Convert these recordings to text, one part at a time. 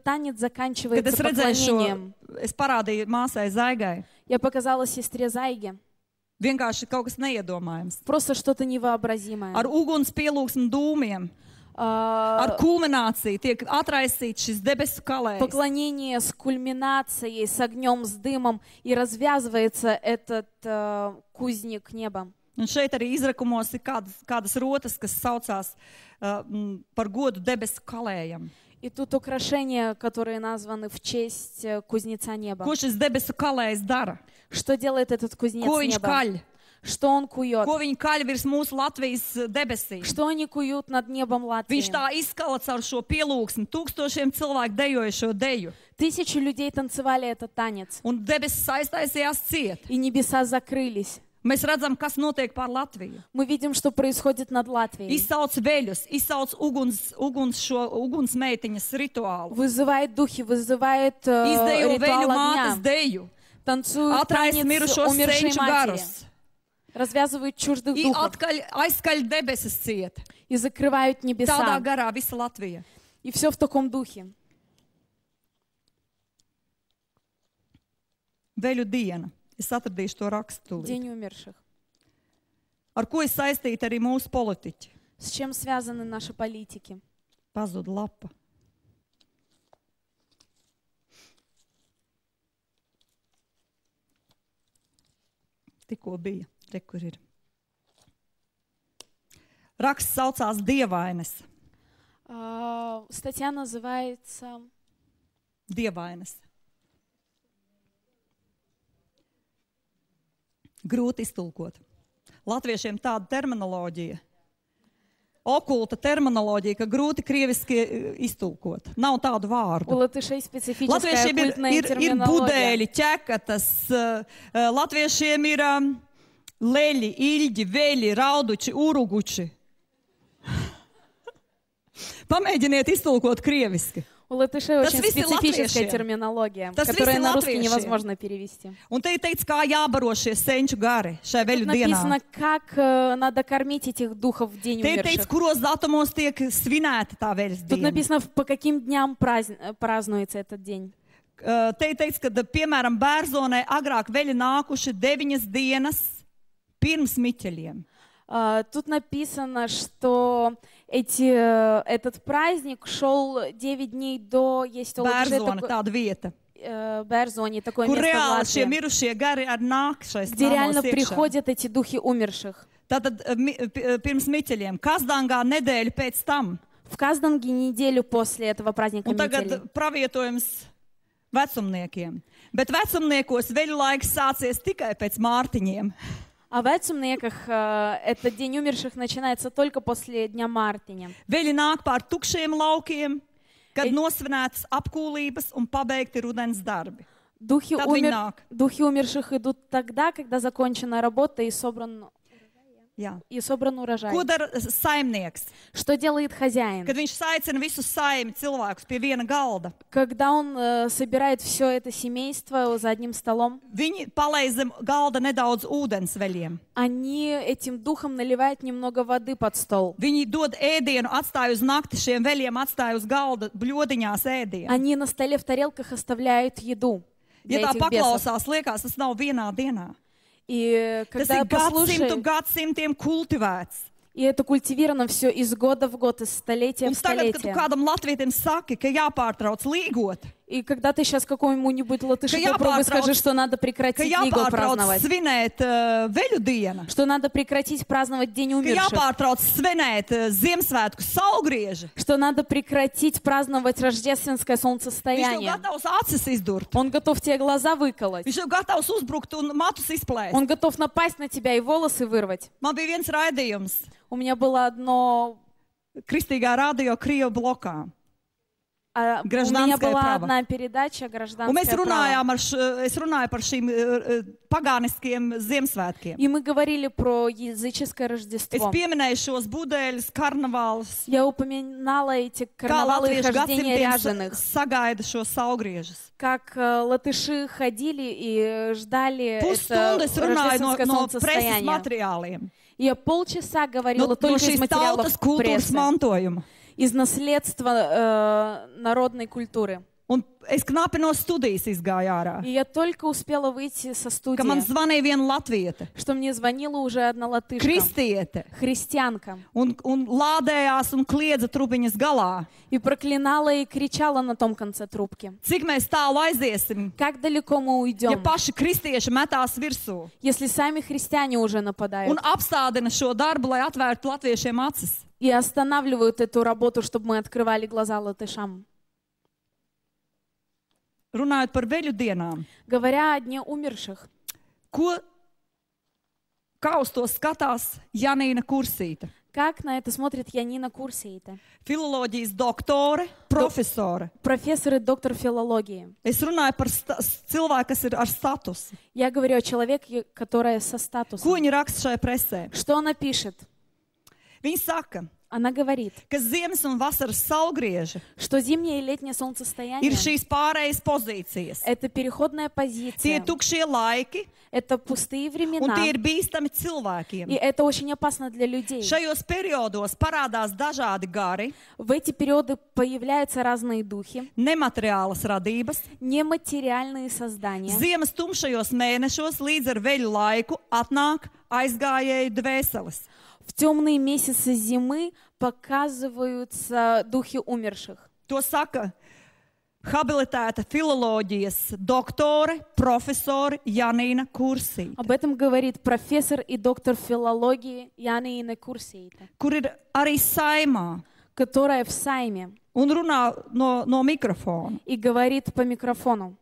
танец Kad заканчивается es redzēju šo, поклонением. es parādīju māsai Zaigai. Я показала сестре Зайге. Vienkārši kaut kas neiedomājams. Просто что-то невообразимое. Ar uguns pielūgsmu dūmiem, ar kulmināciju tiek atraisīts šis debesu kalējs. Поклонение с кульминацией, с огнем, с дымом, и развязывается этот кузник неба. Un šeit arī izrakumos ir kādas rotas, kas saucās par godu debesu kalējam. И тут украшения, которые названы в честь кузнеца неба. Ko šis debesu kalējs dara? Что делает этот кузнец Ko viņš неба? kaļ? Что он кует? Ko viņi kaļ virs mūsu Latvijas debesīm? Что они куют над небом Латвии? Viņš tā izkala caur šo pielūgsmu. Tūkstošiem cilvēku dejoja šo deju. 1000 людей танцевали этот танец. Un debesis saistājas ciet. И небеса закрылись. Mēs redzam, kas notiek pār Latviju. Мы видим, что происходит над Латвией. Izsauc veļus, izsauc ugunsmeitiņas rituālu. Вызывает духи, вызывает Izdejo ритуал veļu mātes огня. deju. Танцуют Atraisa танец mirušos умершей senču матери. garus. Развязывают чуждых I духов. aizkaļ debesis ciet. И закрывают Tādā небеса. garā visa Latvija. И все в таком духе. Veļu diena. Es atradīšu to rakstu. День умерших. Ar ko ir saistīti arī mūsu politiķi? С чем связаны наши политики? Pazuda lapa. Tikko bija. Te, kur ir. Raksts saucās Dievainas. Статья называется Dievainas. Grūti iztulkot. Latviešiem tāda terminoloģija, okulta terminoloģija, ka grūti krieviski iztulkot. Nav tādu у vārdu. латышей специфическая Latviešiem оккультная ir терминология. budeļi, ķekatas, latviešiem ir leļi, ilģi, veļi, rauduči, uruguči. Pamēģiniet iztulkot krieviski. У латышей Tas очень viss ir специфическая latviešiem. терминология, Tas viss которую ir на русский latviešiem. невозможно перевести. Un te ir teikts, kā jābaro šie senču gari šai veļu Тут dienā. написано, как надо кормить этих духов в день Te ir teikts, умерших. kuros datumos tiek svinēta tā veļas Тут diena. написано, по каким дням празднуется этот день. Te ir teikts, ka, piemēram, Bērzonē agrāk veļi nākuši 9 dienas pirms miķeļiem. Тут написано, что этот праздник шел 9 дней до... Есть Bērzona tāda vieta, Бērзоне, такое kur место в reāli šie Латвии, mirušie gari ar nāk šais где реально namos iekšā. приходят эти духи умерших. Tātad pirms miķeļiem, Kazdangā nedēļu pēc tam. В Казданге неделю после этого праздника Un tagad метели. pravietojums vecumniekiem. Bet vecumniekos veļu laiks sācies tikai pēc Mārtiņiem. А в Эцумнеках этот день умерших начинается только после Дня Мартиня. Veļi nāk pār tukšiem laukiem, kad nosvinētas apkūlības un pabeigti rudens darbi. Духи, Tad viņi nāk. Духи умерших идут тогда, когда закончена работа и собран Jā. урожай. Ko dara saimnieks? Что делает хозяин? Kad viņš saicina visu saimi cilvēkus pie viena galda, Когда он собирает все это семейство за одним столом, viņi palaiž zem galda nedaudz ūdens veļiem. они этим духом наливают немного воды под стол. Viņi dod ēdienu, atstāj uz nakti šiem veļiem, atstāj uz galda bļodiņās ēdienu. Они на столе в тарелках оставляют еду Ja для tā этих бесов. paklausās, liekas, tas nav vienā dienā. И Tas когда ir послушаешь, gadsimtiem kultivēts. и это культивировано все из года в год, из столетия Un в tagad, kad tu столетие. kādam latvietim saki, ka jāpārtrauc līgot, И когда ты сейчас какому-нибудь латышу Ka попробуй jāpārtrauc- скажи, что надо ka прекратить Лигу jāpārtrauc праздновать, svinēt veļu dienu, что надо прекратить праздновать День ka умерших, jāpārtrauc svinēt Ziemassvētku saulgrieži. что надо прекратить праздновать рождественское Viņš jau солнцестояние. gatavs acis izdurt. Он готов тебе глаза выколоть. Viņš jau gatavs uzbrukt un matus izplēst. Он готов напасть на тебя и волосы вырвать. Man bija viens raidījums У меня было одно... Kristīgā radio Krievu blokā. У меня Гражданское была право. одна передача Un mēs «Гражданское право». runājām es runāju par šīm pagāniskiem Ziemassvētkiem. И мы говорили про языческое Es Рождество. pieminēju šos budeļus, karnavālus, Я упоминала эти kā карнавалы и latvieši хождения gadsimtiem ряженых. sagaida šos saulgriežus. Как латыши ходили и ждали это Pusstundu es runāju рождественское no preses солнцестояние. материāliem, Я полчаса говорила no только из šīs материалов tautas kultūras прессы, mantojuma. из наследства народной культуры. Un es knapi no studijas izgāju ārā. И я только успела выйти со Ka man студии, zvanīja viena latviete, что мне звонила уже одна латышка, kristiete, христианка, un lādējās un kliedza trubiņas galā. и проклинала и кричала на том конце трубки. Cik mēs tālu aiziesim, Как далеко мы ja уйдем, paši kristieši metās virsū если сами христиане уже un нападают apstādina šo darbu, lai atvērtu latviešiem acis? и останавливают эту работу, чтобы мы открывали глаза латышам? Runājot par veļu dienām, Говоря о Дне умерших, kā uz to skatās Janīna Kursīte? как на это смотрит Янина Курсейта, Filoloģijas doktore, profesore. профессор и доктор филологии? Es runāju par cilvēku, kas ir ar statusu. Я говорю о человеке, которая со Ko статусом. viņa raksta šajā presē? Что она пишет? Viņa saka, Она говорит, ka ziemas un vasaras saulgrieži что zimнее и летнее ir солнцестояние šīs pārējas pozīcijas. — это переходная Tie позиция, ir tukšie laiki, это pустые un времена, tie ir bīstami и cilvēkiem. это очень опасно для людей. Šajos periodos parādās dažādi gari, В эти периоды появляются разные духи, nemateriālas radības. нематериальные создания. Ziemas tumšajos mēnešos līdz ar veļu laiku atnāk aizgājēju dvēseles. В темные месяцы зимы показываются духи умерших. To saka habilitēta filoloģijas doktore, profesore Janīna Kursīte, Об этом говорит профессор и доктор филологии Янина Курсейта, kur ir arī saimā которая в Сайме un runā no mikrofona. и говорит по микрофону.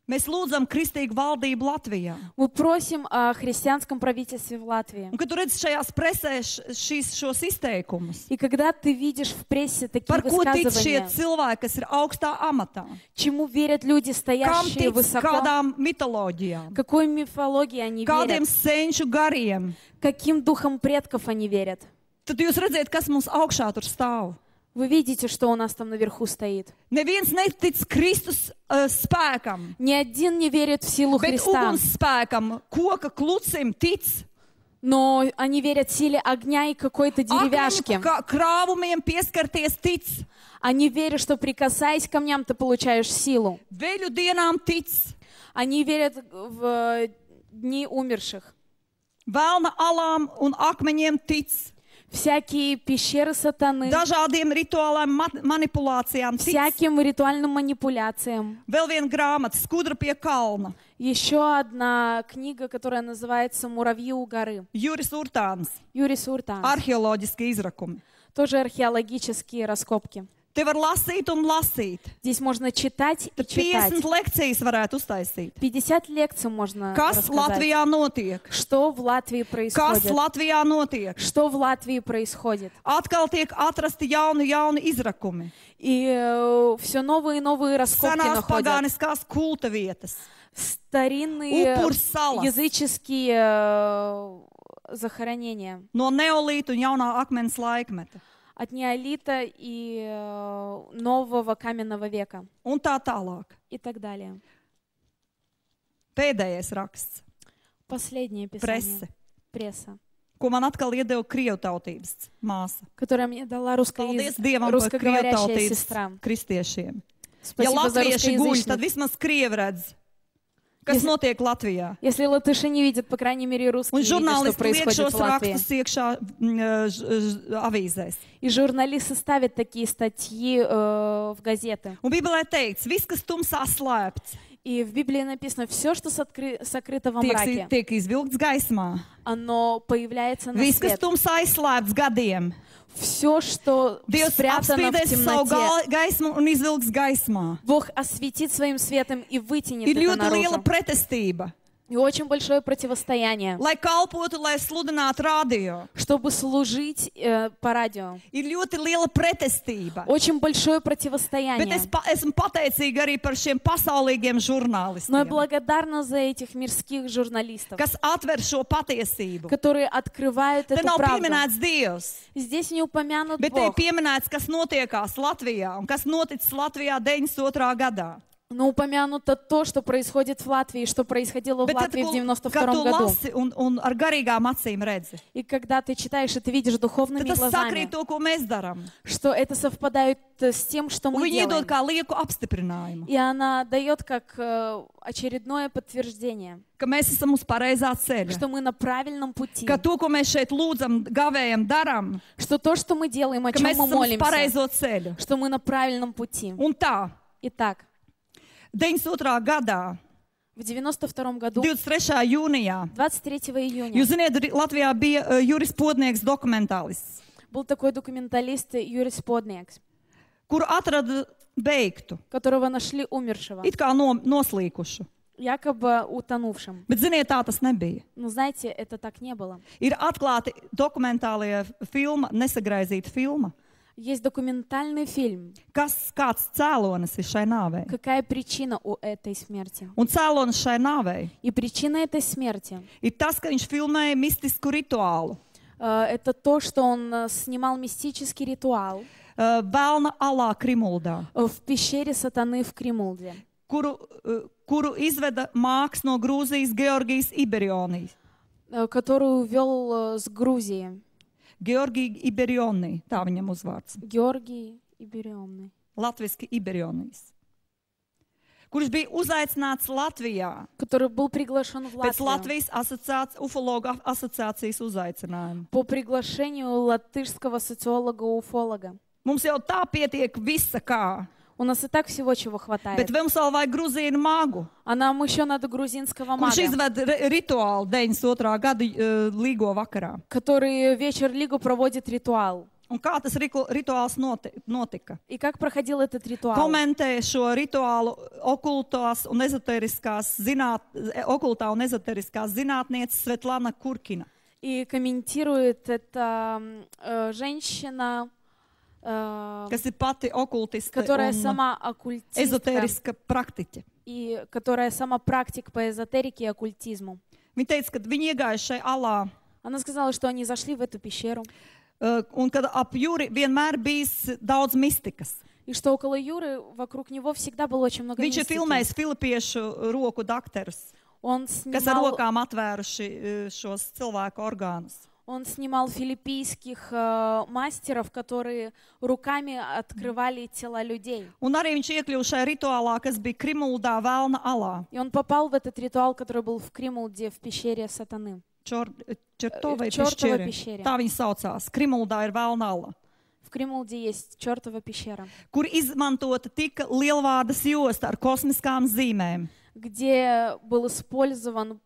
Mēs lūdzam kristīgu valdību Latvijā. Мы просим о христианском правительстве в Латвии. Un, kad tu redzi šajās presē šos izteikumus, И когда ты видишь в прессе такие par ko tic šie высказывания, cilvēki, kas ir augstā amatā, чему верят люди, kam стоящие tic высоко, kādām mitoloģijām, какой мифологии они kādiem верят, senču gariem, каким духом предков они верят, tad jūs redzat, kas mums augšā tur stāv. вы видите, что у нас там наверху стоит. Neviens netic Kristus spēkam, Ни один не верит в силу bet Христа, uguns spēkam, koka klucim tic, но они верят силе огня и какой-то деревяшки. akmeņu krāvumiem pieskarties tic, Они верят, что прикасаясь к камням, ты получаешь силу. veļu dienām tic, Они верят в дни умерших. vēlna alām un akmeņiem tic, Всякие пещеры сатаны, dažādiem rituāliem manipulācijām tic. всяким ритуальным манипуляциям. Vēl viena grāmata, Skudra pie kalna, Еще одна книга, которая называется «Муравьи у горы». Juris Urtāns, Юрис Уртанс. arheoloģiski izrakumi. Тоже археологические раскопки. Te var lasīt un lasīt. Здесь можно читать и Tad читать. 50 lekcijas varētu uztaisīt. 50 лекций можно Kas рассказать. Latvijā notiek? Что в Латвии Kas происходит? Latvijā notiek? Что в Латвии происходит? Atkal tiek atrasti jauni izrakumi. И все новые и новые раскопки Senās находят. pagāniskās kulta vietas. Старинные Upursalas. языческие захоронения No neolīta un jaunā akmens laikmeta. от неолита и нового каменного века Un tā tālāk. и так далее. Pēdējais raksts. Последнее Prese. писание. Пресса, Ko man atkal iedeva krievu tautības māsa. которое мне дала Paldies Dievam par krievu русскоговорящая tautības сестра. kristiešiem. Ja Спасибо за latvieši guļ, tad русскоязычных. vismaz krievi redz, kas Если- notiek Latvijā. Если латыши не видят, по крайней мере, русские Un видят, что žurnālisti liek происходит šos в Латвии. rakstus iekšā avīzēs. И журналисты ставят такие статьи в газеты. Un Bībelē teikts, viss, kas tumsā slēpts, И в Библии написано, все, что сокрыто во мраке, tiek izvilkts gaismā. оно появляется на Viss, kas свет. tumsā aizslēpts gadiem, Все, что Dievs спрятано в apspīdēs savu темноте, gaismu un izvilks gaismā. Бог осветит своим светом и вытянет Ir это ļoti liela наружу. pretestība, И очень большое противостояние, lai kalpotu, lai sludinātu radio. чтобы служить по радио. Ir ļoti liela pretestība. Очень большое Bet противостояние. es esmu pateicīga arī par šiem pasaulīgiem Но я žurnālistiem, благодарна за этих мирских журналистов, kas atver šo patiesību. которые открывают Te эту nav правду. pieminēts Dievs, Здесь не упомянут bet te ir Бог, pieminēts, kas notiekās Latvijā un kas noticis Latvijā 92. gadā. Но упомянуто то, что происходит в Латвии, что происходило в Bet tad, Латвии в kad 92 tu году. lasi un ar garīgām acīm redzi, И когда ты читаешь, и ты видишь tad духовными tas глазами, sakrīt to, ko mēs darām. что это совпадает с тем, что Un мы viņi iedod делаем. kā lieku apstiprinājumu, И она дает как очередное подтверждение, ka mēs esam uz pareizā ceļa. что мы на правильном пути, Ka to, ko mēs šeit lūdzam, gavējam, darām, что то, что мы делаем, о ka чем mēs мы esam uz молимся, pareizo ceļu. что мы на правильном пути. Un tā, Итак, 92. gadā, в 92 году, 23. jūnijā, 23 июня, jūs zināt, Latvijā bija jurispodnieks dokumentālists, был такой документалист Юрис Подниекс, kuru atrada beigtu, которого нашли умершего, it kā noslīkušu. якобы утонувшим. Bet, ziniet, tā tas nebija. Но знаете, это так не было. Ir atklāti dokumentālie filma, nesagraizīta filma. Есть документальный фильм, Kāds cēlonis ir šai nāvei? какая причина у этой смерти. Un cēlonis šai nāvei И причина этой смерти ir tas, ka viņš filmēja mistisku rituālu. это то, что он снимал мистический ритуал Velna alā Krimuldā, в пещере сатаны в Кримулде, kuru izveda māks no Grūzijas Georgijas Iberionijas. который увел с Грузии. Georgija Iberionija, tā viņam uzvārds. Георгий Иберионный. Latviski Iberionijas. Kurš bija uzaicināts Latvijā Который был приглашен в pēc Латвию Latvijas ufologu asociācijas uzaicinājuma. по приглашению латышского социолога-уфолога. Mums jau tā pietiek visa kā, У нас и так всего чего bet хватает. mums vēl vajag grūzīnu magu, А нам еще надо грузинского kurš мага, izved rituālu 92. gada līgo vakarā. который вечер Лигу проводит ритуал. Un kā tas rituāls notika? И как проходил этот ритуал? Komentē šo rituālu okultā un ezoteriskās zinātnieces Svetlana Kurkina. И комментирует это женщина, Kas ir pati okultiste которая un сама оккультистка ezoteriska praktiķe. и которая сама практик по эзотерике и оккультизму. Viņa teica, ka viņi iegāja šai alā, Она сказала, что они zашли в эту пещеру, un kad ap jūri vienmēr bijis daudz mistikas. и что около Юры вокруг него всегда было очень много Viņš ir мистики. filmējis filipiešu roku dakterus, Он kas ar снимал, rokām atvēruši šos cilvēku orgānus. он снимал филиппийских мастеров, которые руками открывали тела людей. Un arī viņš iekļuva šajā rituālā, kas bija Krimuldā Velna alā. И он попал в этот ритуал, который был в Кримулде, в пещере сатаны. Čertovai Čertova piešķiri. piešķiri. Tā viņa saucās. Krimuldā ir Velna ala, В Кримулде есть чертова пещера, kur izmantota tika lielvārdas josta ar kosmiskām zīmēm. где был использован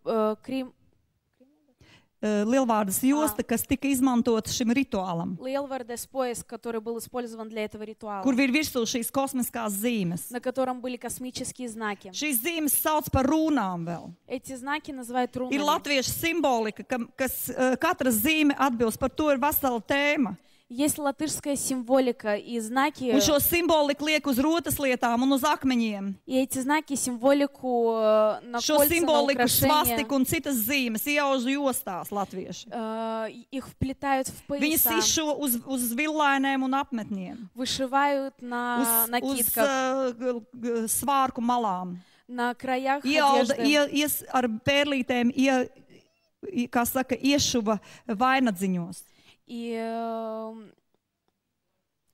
Lielvārdas josta, kas tika izmantota šim rituālam, Лейлвардес пояс, который был использован для этого ритуала, kur ir virsū šīs kosmiskās zīmes. на котором были космические знаки. Šīs zīmes sauc par rūnām vēl. Эти знаки называют Ir рунами. latviešu simbolika, kas katra zīme atbilst, par to ir vesela tēma. Есть латышская символика и знаки, Un šo simboliku liek uz rotas lietām un uz akmeņiem. и эти знаки, символику на Šo кольца, на simboliku, украшения, svastiku un citas zīmes iauž jostās latvieši. их вплетают в Viņas пояса, izšuva uz villainēm un apmetniem, вышивают на uz накидках, svārku malām. на краях Ielda, одежды. ar pērlītēm, kā saka, iešuva vainadziņos. И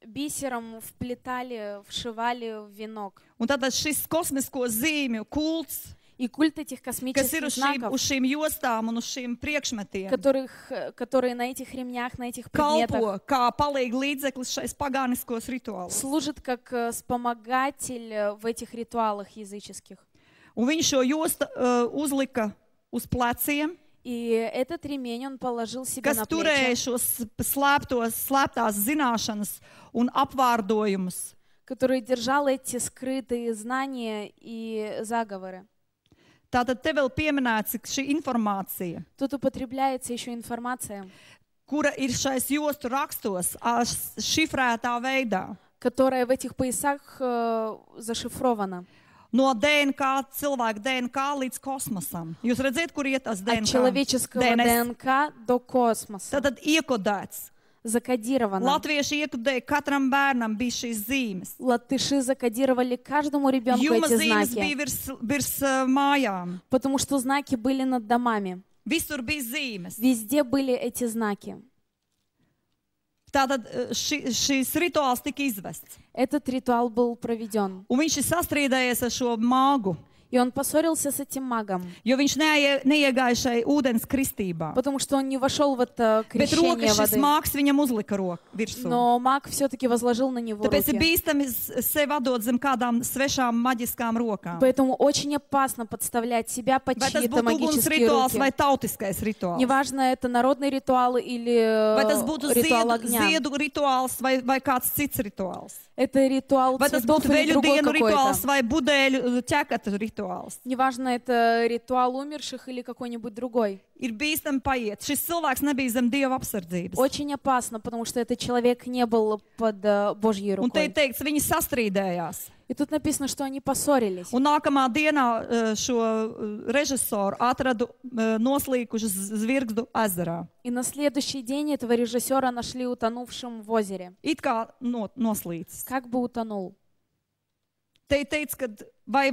бисером вплетали, вшивали в венок. Un tātad šis kosmisko zīmju kults, И культ этих kas ir космических uz знаков, šīm jostām un uz šīm priekšmetiem, которые на этих ремнях, на этих предметах kalpo kā palīga līdzeklis šais pagāniskos rituālos. служит как вспомогатель в этих ритуалах языческих. Un viņš šo jostu uzlika uz pleciem, И этот ремень он положил себе kas на turēja плечи, šos slēptās zināšanas un apvārdojumus. который держал эти скрытые знания и заговоры. Tātad te vēl pieminēts šī informācija, Тут употребляется еще информация, kura ir šais jostu rakstos šifrētā veidā. которая в этих поясах зашифрована. No DNK, cilvēka DNK līdz kosmosam. Jūs redzat, kur iet tas От DNK? человеческого DNS. ДНК до космоса. Tātad iekodēts. закодировано. Latvieši iekudēja, katram bērnam bija šīs zīmes. Латыши закодировали каждому ребенку Juma эти zīmes знаки, bija virs mājām. потому что знаки были над домами. Visur bija zīmes. Везде были эти знаки. Tātad šīs rituāls tika izvests. Этот ритуал был проведен. Un viņš ir sastrīdējies ar šo māgu, И он поссорился с этим магом, jo viņš neiegāja šai ūdens kristībā. потому что он не вошел в это Bet крещение rokas šis воды. māks viņam uzlika virsū. Но маг все-таки возложил на него Tāpēc ir руки. bīstami sevi atdot zem kādām svešām maģiskām rokām. Поэтому очень опасно подставлять себя под Vai tas чьи-то būtu uguns магические rituāls vai руки. tautiskais rituāls? Неважно, это народный ритуал или Vai tas būtu ритуал огня. ziedu rituāls vai kāds cits rituāls? Это ритуал Vai tas цветов būtu или veļu другой dienu rituāls какой-то. vai budēļu ķekata rituāls? Неважно, это ритуал умерших или какой-нибудь другой. Ir bīstami paiet. Šis cilvēks nebija zem Dieva apsardzības. Очень опасно, потому что этот человек не был под Божьей Un te ir рукой. teikts, viņi sastrīdējās. И тут написано, что они поссорились. Un nākamā dienā šo režisoru atradu noslīkuši Zvirgzdu ezerā. И на следующий день этого режиссера нашли утонувшим в озере. It kā noslīcis. Как бы утонул. Te ir teikts, ka vai